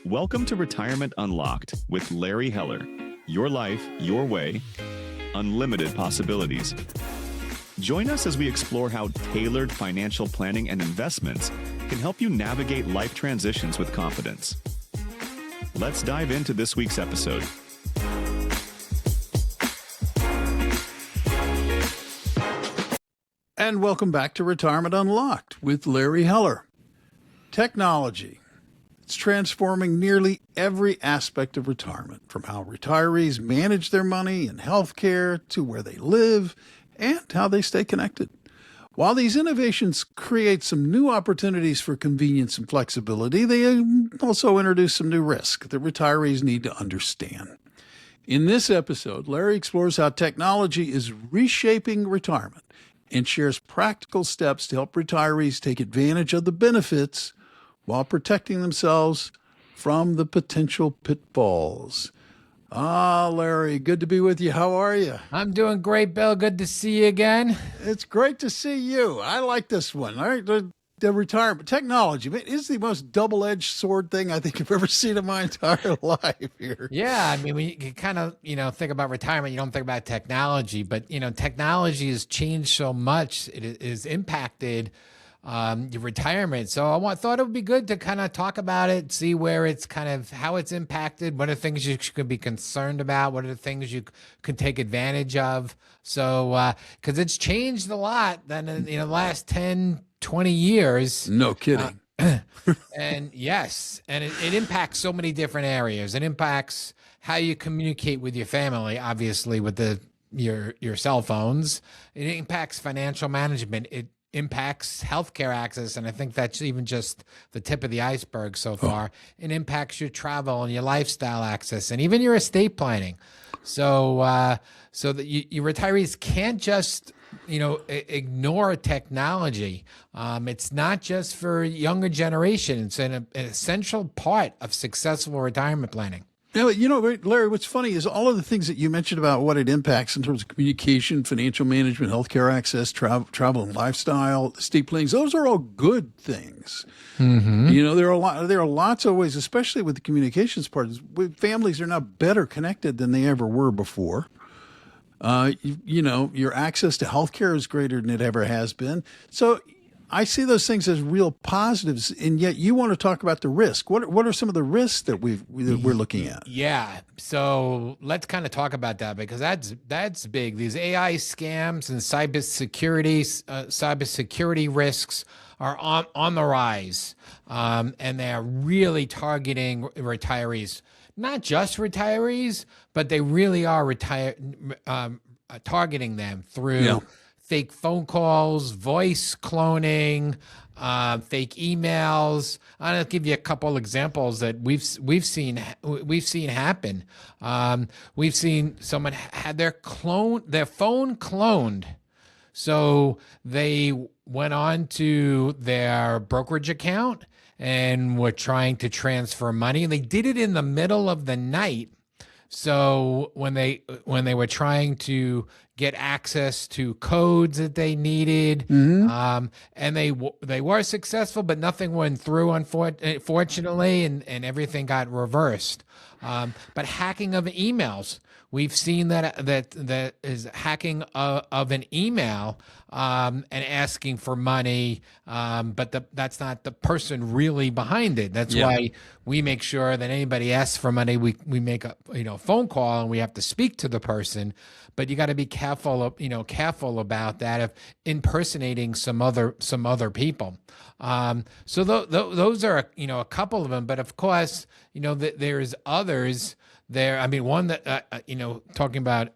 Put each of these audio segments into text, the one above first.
Welcome to Retirement Unlocked with Larry Heller. Your life, your way, unlimited possibilities. Join us as we explore how tailored financial planning and investments can help you navigate life transitions with confidence. Let's dive into this week's episode. And welcome back to Retirement Unlocked with Larry Heller. Technology. It's transforming nearly every aspect of retirement, from how retirees manage their money and healthcare to where they live and how they stay connected. While these innovations create some new opportunities for convenience and flexibility, they also introduce some new risk that retirees need to understand. In this episode, Larry explores how technology is reshaping retirement and shares practical steps to help retirees take advantage of the benefits while protecting themselves from the potential pitfalls. Larry, good to be with you. How are you? I'm doing great, Bill. Good to see you again. It's great to see you. I like this one. All right, the retirement technology is the most double-edged sword thing I think I've ever seen in my entire life here. Yeah, I mean, when you kind of, think about retirement, you don't think about technology, but, technology has changed so much. It has impacted your retirement. So thought it would be good to kind of talk about it, see where it's kind of, how it's impacted, what are things you should be concerned about, what are the things you can take advantage of. So, because it's changed a lot than in the last 10, 20 years. No kidding. And yes, and it impacts so many different areas. It impacts how you communicate with your family, obviously with your cell phones. It impacts financial management. It impacts healthcare access, and I think that's even just the tip of the iceberg so far. It impacts your travel and your lifestyle access, and even your estate planning. So, so that your retirees can't just ignore technology. It's not just for younger generation. It's an essential part of successful retirement planning. Larry, what's funny is all of the things that you mentioned about what it impacts in terms of communication, financial management, healthcare access, travel and lifestyle, estate planning, those are all good things. Mm-hmm. There are lots of ways, especially with the communications part. Families are now better connected than they ever were before. Your access to healthcare is greater than it ever has been. So I see those things as real positives, and yet you want to talk about the risk. What are some of the risks that we're looking at? Yeah, so let's kind of talk about that, because that's big. These AI scams and cybersecurity risks are on the rise, and they are really targeting retirees. Not just retirees, but they really are targeting them through fake phone calls, voice cloning, fake emails. I'll give you a couple examples that we've seen happen. We've seen someone had their phone cloned. So they went on to their brokerage account and were trying to transfer money, and they did it in the middle of the night. So when they were trying to get access to codes that they needed, and they were successful, but nothing went through, unfortunately, and everything got reversed. But hacking of emails, we've seen that is hacking of an email and asking for money, but that's not the person really behind it. That's why we make sure that anybody asks for money, we make a phone call and we have to speak to the person. But you got to be careful about that, of impersonating some other people. So those are a couple of them. But of course, there's others there. I mean, one that talking about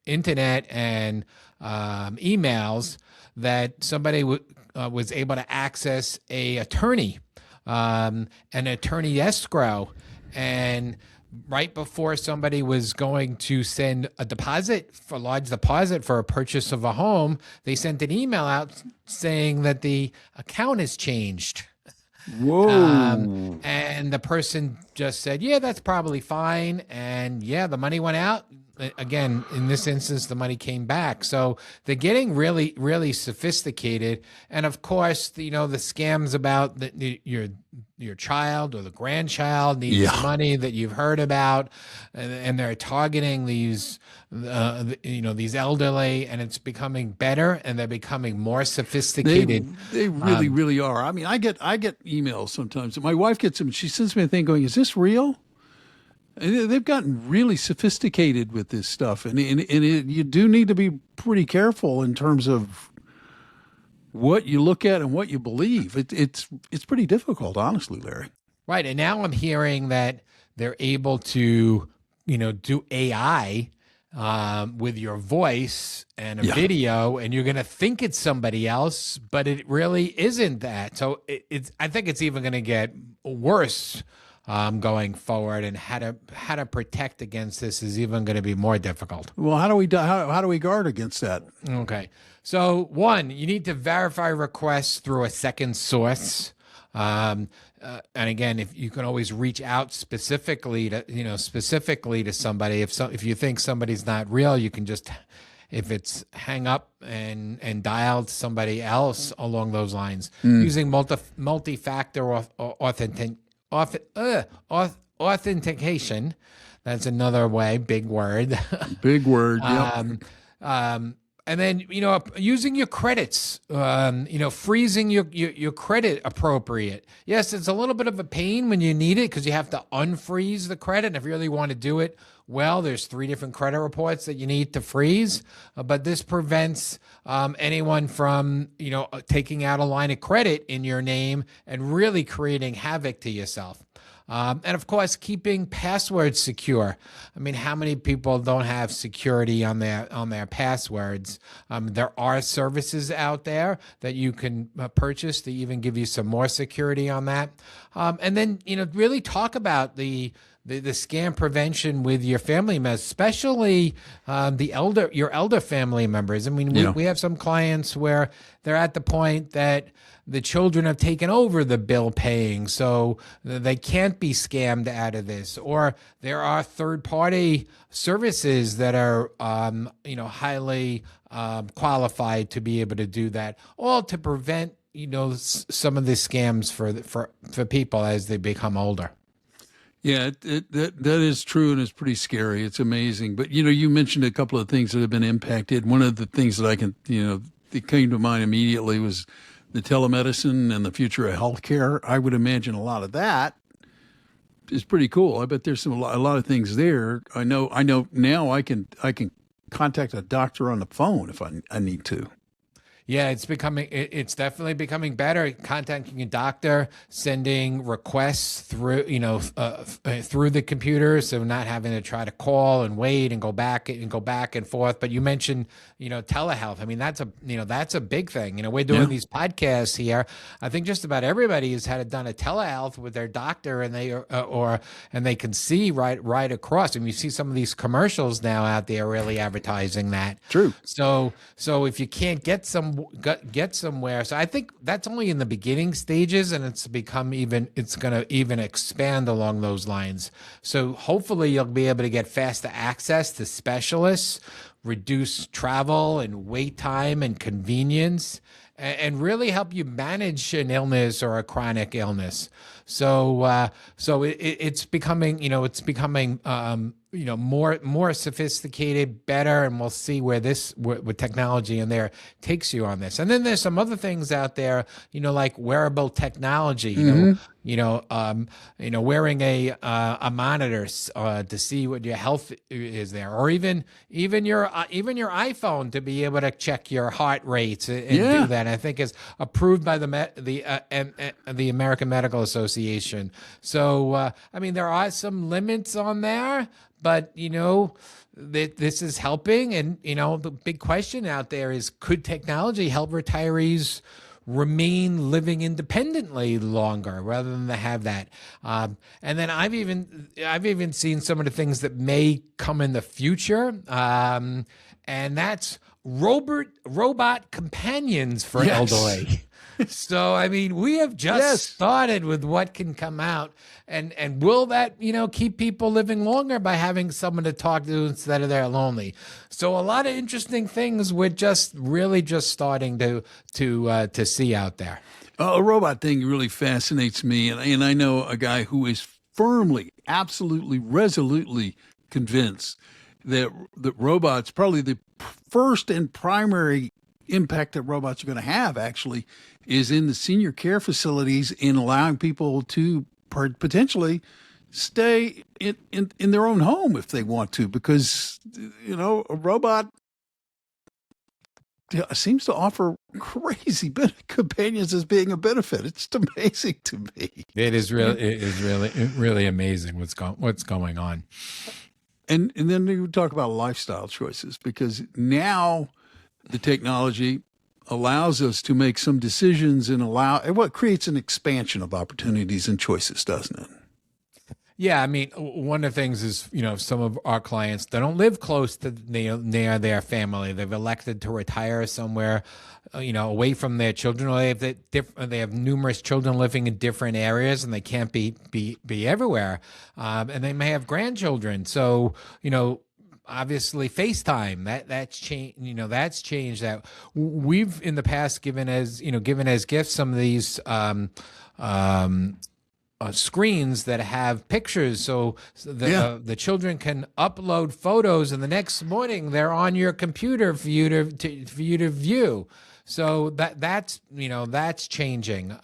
internet and emails, that somebody was able to access an attorney escrow, and right before somebody was going to send a large deposit for a purchase of a home, they sent an email out saying that the account has changed. Whoa. And the person just said, yeah, that's probably fine. And yeah, the money went out. again, in this instance, the money came back. So they're getting really, really sophisticated. And of course, the scams about your child or the grandchild needs money that you've heard about, and they're targeting these these elderly, and it's becoming better, and they're becoming more sophisticated. They really, really are. I mean, I get emails sometimes. My wife gets them. She sends me a thing going, "Is this real?" And they've gotten really sophisticated with this stuff, and you do need to be pretty careful in terms of what you look at and what you believe. It's pretty difficult, honestly, Larry. Right, and now I'm hearing that they're able to do AI with your voice and a video, and you're going to think it's somebody else, but it really isn't that. So I think it's even going to get worse going forward, and how to protect against this is even going to be more difficult. Well, how do we guard against that? Okay, so one, you need to verify requests through a second source. And again, if you can always reach out specifically to somebody. If you think somebody's not real, you can just, if it's hang up and dial somebody else along those lines, using multi-factor authentication. That's another way. Big word. Big word. Yep. And then, using your credits, freezing your credit appropriate. Yes, it's a little bit of a pain when you need it because you have to unfreeze the credit. And if you really want to do it well, there's 3 different credit reports that you need to freeze. But this prevents anyone from, taking out a line of credit in your name and really creating havoc to yourself. And of course, keeping passwords secure. I mean, how many people don't have security on their passwords? There are services out there that you can purchase to even give you some more security on that. And then, really talk about the scam prevention with your family members, especially your elder family members. I mean, we have some clients where they're at the point that the children have taken over the bill paying, so they can't be scammed out of this. Or there are third-party services that are, highly qualified to be able to do that, all to prevent, some of the scams for people as they become older. Yeah, that is true, and it's pretty scary. It's amazing. But, you mentioned a couple of things that have been impacted. One of the things that I can, that came to mind immediately was the telemedicine and the future of healthcare. I would imagine a lot of that is pretty cool. I bet there's a lot of things there. I know now I can contact a doctor on the phone if I need to. Yeah, it's definitely becoming better. Contacting a doctor, sending requests through, through the computer, so not having to try to call and wait and go back and forth. But you mentioned, telehealth. I mean, that's a big thing. We're doing these podcasts here. I think just about everybody has had done a telehealth with their doctor, and they can see right across. And you see some of these commercials now out there really advertising that. True. So if you can't get somewhere. So I think that's only in the beginning stages, and it's going to even expand along those lines. So hopefully you'll be able to get faster access to specialists, reduce travel and wait time and convenience, and really help you manage an illness or a chronic illness. So it's becoming, more sophisticated, better, and we'll see where with technology in there takes you on this. And then there's some other things out there, like wearable technology, wearing a monitor to see what your health is there, or even your iPhone to be able to check your heart rates and do that. I think is approved by the American Medical Association. So there are some limits on there, but this is helping. And the big question out there is, could technology help retirees remain living independently longer rather than to have that? And then I've even seen some of the things that may come in the future, and that's robot companions for Yes. elderly. So, I mean, we have just Yes. started with what can come out. And will that, keep people living longer by having someone to talk to instead of they're lonely? So a lot of interesting things we're just starting to see out there. A robot thing really fascinates me. And I know a guy who is firmly, absolutely, resolutely convinced that robots, probably the first and primary impact that robots are going to have actually is in the senior care facilities in allowing people to potentially stay in their own home if they want to, because, a robot seems to offer crazy companions as being a benefit. It's amazing to me. It is really amazing what's going on. And then you talk about lifestyle choices, because now the technology allows us to make some decisions and what creates an expansion of opportunities and choices, doesn't it? Yeah, I mean, one of the things is, some of our clients, they don't live close to near their family. They've elected to retire somewhere, away from their children, or they have numerous children living in different areas, and they can't be everywhere. And they may have grandchildren. So, obviously FaceTime that's changed. That's changed. That we've in the past given as gifts some of these screens that have pictures, so the children can upload photos, and the next morning they're on your computer for you to view. So that's changing.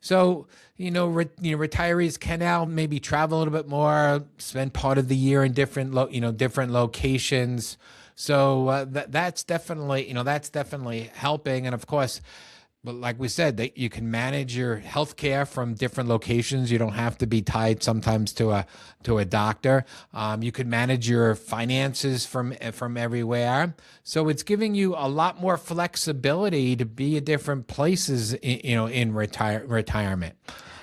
So retirees can now maybe travel a little bit more, spend part of the year in different locations. So that's definitely helping, and of course. But like we said, that you can manage your health care from different locations. You don't have to be tied sometimes to a doctor. You can manage your finances from everywhere. So it's giving you a lot more flexibility to be at different places, in retirement.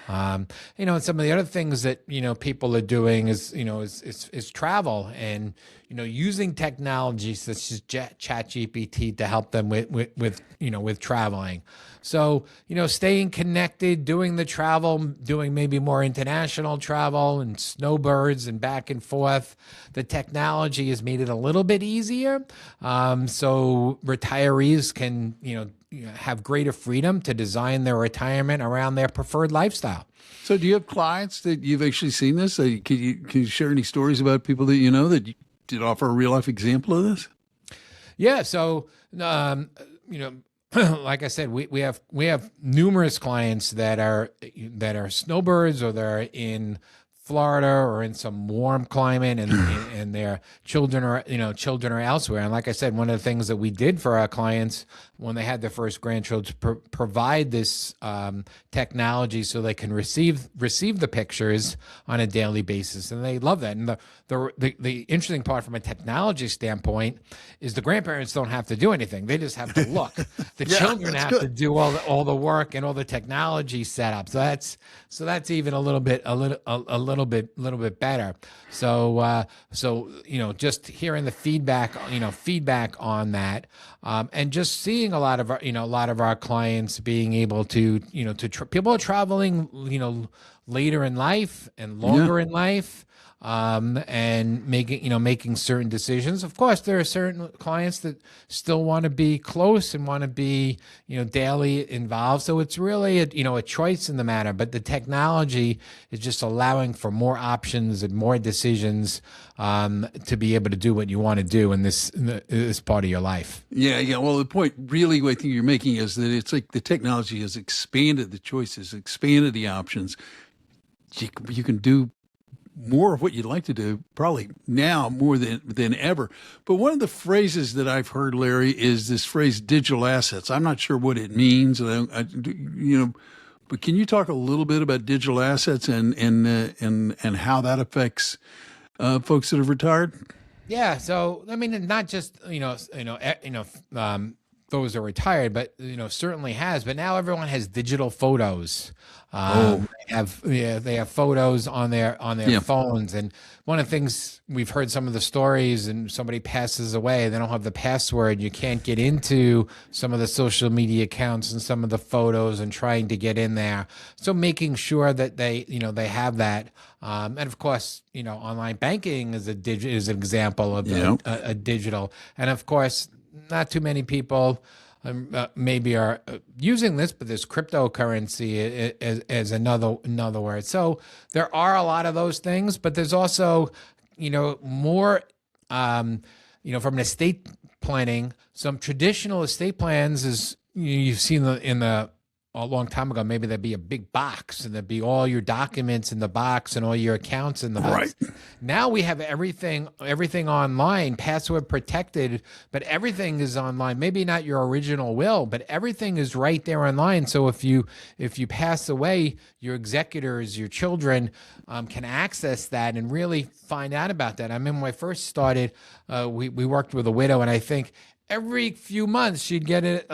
And some of the other things that, people are doing is travel, and, using technology such as ChatGPT to help them with traveling. So, staying connected, doing the travel, doing maybe more international travel and snowbirds and back and forth. The technology has made it a little bit easier. So retirees can, have greater freedom to design their retirement around their preferred lifestyle. So do you have clients that you've actually seen this? Can you share any stories about people that that you did offer a real life example of this? Yeah. So, like I said, we have numerous clients that are snowbirds, or they're in Florida or in some warm climate, and their children are elsewhere. And like I said, one of the things that we did for our clients when they had their first grandchildren, provide this technology so they can receive the pictures on a daily basis, and they love that. And the interesting part from a technology standpoint is the grandparents don't have to do anything; they just have to look. The children have to do all the work and all the technology setup. So that's even a little bit better. So just hearing the feedback on that, and just seeing a lot of our clients being able to people are traveling later in life and longer in life, and making certain decisions. Of course, there are certain clients that still want to be close and want to be daily involved. So it's really a choice in the matter. But the technology is just allowing for more options and more decisions to be able to do what you want to do in this part of your life. Yeah. Well, the point really I think you're making is that it's like the technology has expanded the choices, expanded the options. You can do more of what you'd like to do, probably now more than ever. But one of the phrases that I've heard, Larry, is this phrase "digital assets." I'm not sure what it means, but can you talk a little bit about digital assets and how that affects folks that have retired? Yeah. So I mean, not just those are retired, but certainly has. But now everyone has digital photos. They have photos on their phones, and one of the things we've heard some of the stories, and somebody passes away, they don't have the password, you can't get into some of the social media accounts and some of the photos, and trying to get in there. So making sure that they have that, and of course online banking is an example of a digital, and of course not too many people maybe are using this, but there's cryptocurrency as another word. So there are a lot of those things, but there's also, more, from an estate planning, some traditional estate plans is, you've seen a long time ago, maybe there'd be a big box and there'd be all your documents in the box and all your accounts in the box. Right. Now we have everything online, password protected, but everything is online. Maybe not your original will, but everything is right there online. So if you pass away, your executors, your children can access that and really find out about that. I remember when I first started, we worked with a widow, and I think every few months she'd get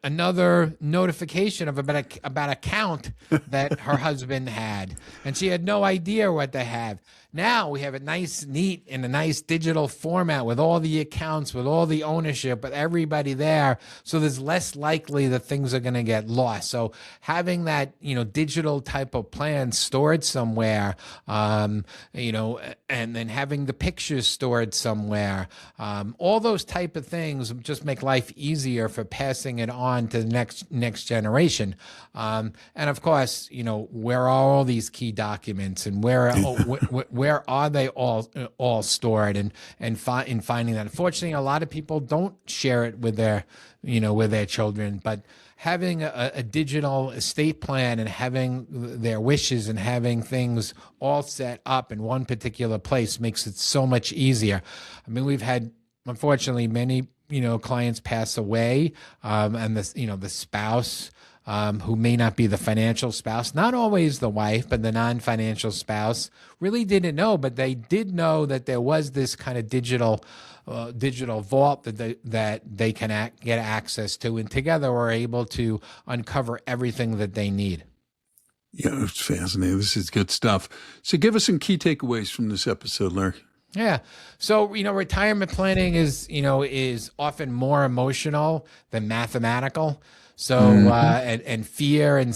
another notification of about a account that her husband had, and she had no idea what they have. Now we have it nice, neat, in a nice digital format with all the accounts, with all the ownership, with everybody there. So there's less likely that things are going to get lost. So having that, digital type of plan stored somewhere, and then having the pictures stored somewhere, all those type of things just make life easier for passing it on to the next generation. And of course, where are all these key documents, and where are they all stored, and finding that. Unfortunately, a lot of people don't share it with their children, but having a digital estate plan and having their wishes and having things all set up in one particular place makes it so much easier. I mean, we've had, unfortunately, many clients pass away, and the spouse, who may not be the financial spouse, not always the wife, but the non-financial spouse, really didn't know, but they did know that there was this kind of digital vault that they can get access to, and together we're able to uncover everything that they need. Yeah, it's fascinating. This is good stuff. So give us some key takeaways from this episode, Larry. Yeah. So, retirement planning is often more emotional than mathematical. So, and fear and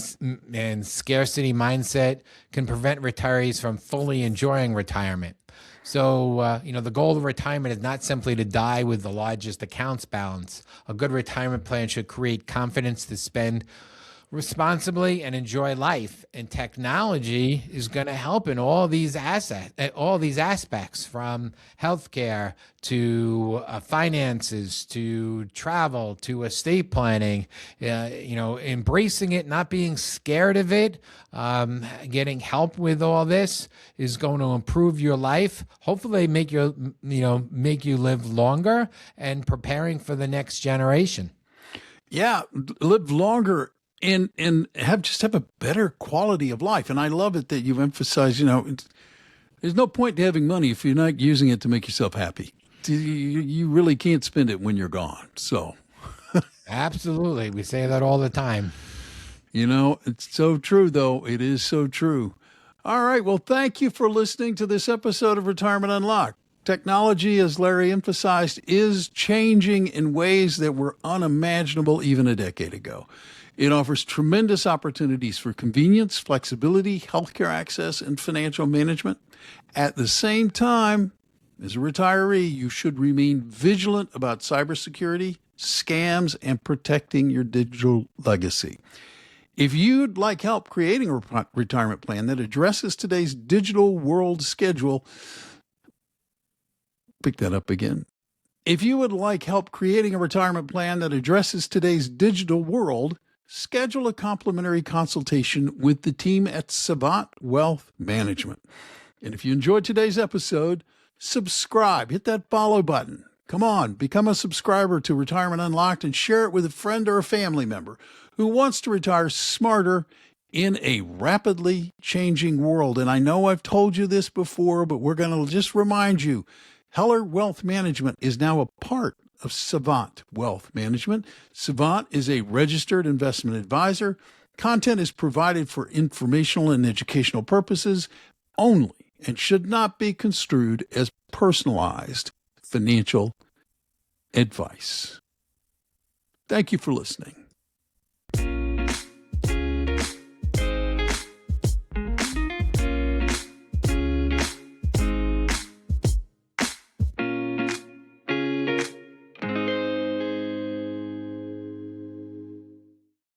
scarcity mindset can prevent retirees from fully enjoying retirement. So, the goal of retirement is not simply to die with the largest accounts balance. A good retirement plan should create confidence to spend responsibly and enjoy life. And technology is going to help in all these aspects, from healthcare to finances to travel to estate planning. Embracing it, not being scared of it, getting help with all this is going to improve your life. Hopefully, make you live longer, and preparing for the next generation. Yeah, live longer. And have a better quality of life. And I love it that you've emphasized, there's no point to having money if you're not using it to make yourself happy. You really can't spend it when you're gone. So absolutely. We say that all the time. It's so true, though. It is so true. All right. Well, thank you for listening to this episode of Retirement Unlocked. Technology, as Larry emphasized, is changing in ways that were unimaginable even a decade ago. It offers tremendous opportunities for convenience, flexibility, healthcare access, and financial management. At the same time, as a retiree, you should remain vigilant about cybersecurity, scams, and protecting your digital legacy. If you'd like help creating a retirement plan that addresses today's digital world schedule, pick that up again. If you would like help creating a retirement plan that addresses today's digital world, schedule a complimentary consultation with the team at Savant Wealth Management. And if you enjoyed today's episode, subscribe, hit that follow button. Come on, become a subscriber to Retirement Unlocked and share it with a friend or a family member who wants to retire smarter in a rapidly changing world. And I know I've told you this before, but we're going to just remind you, Heller Wealth Management is now a part of Savant Wealth Management. Savant is a registered investment advisor. Content is provided for informational and educational purposes only and should not be construed as personalized financial advice. Thank you for listening.